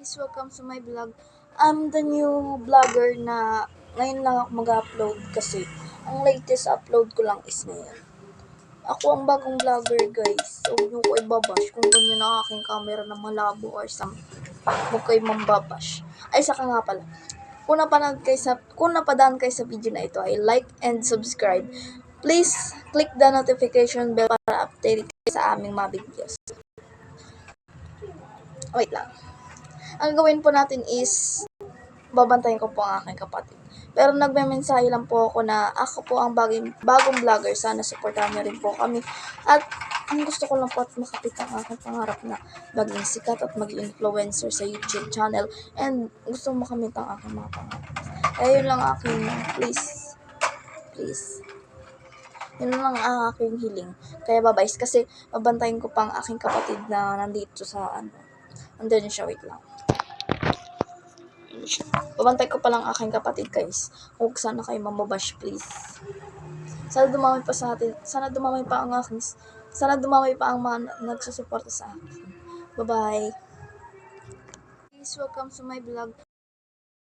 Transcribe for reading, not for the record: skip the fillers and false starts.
guys! Welcome to my vlog. I'm the new vlogger na ngayon lang ako mag-upload kasi ang latest upload ko lang is ngayon. Ako ang bagong vlogger guys. Huwag niyo ko ibabash kung ganyan ang aking camera na malabo or something. Huwag kayo mambabash. Ay, saka nga pala. Kung napadaan kayo sa video na ito ay like and subscribe. Please click the notification bell para update kayo sa aming mga videos. Wait lang. Ang gawin po natin is babantayan ko po ang aking kapatid. Pero nagme-mensahe lang po ako na ako po ang bagong vlogger. Sana supportahan niyo rin po kami. At ang gusto ko lang po at makapit ang aking pangarap na maging sikat at maging influencer sa YouTube channel. And gusto mo makamit ang aking mga pangarap. Kaya yun lang aking please. Yun lang ang aking hiling. Kaya bye-bye. Kasi babantayan ko pa ang aking kapatid na nandito sa andun siya, wait lang. Babantay ko pa lang aking kapatid guys. Huwag sana kayo mamabash please. Sana dumami pa ang mga nagsusuporta sa akin. Bye-bye. Please welcome to my vlog.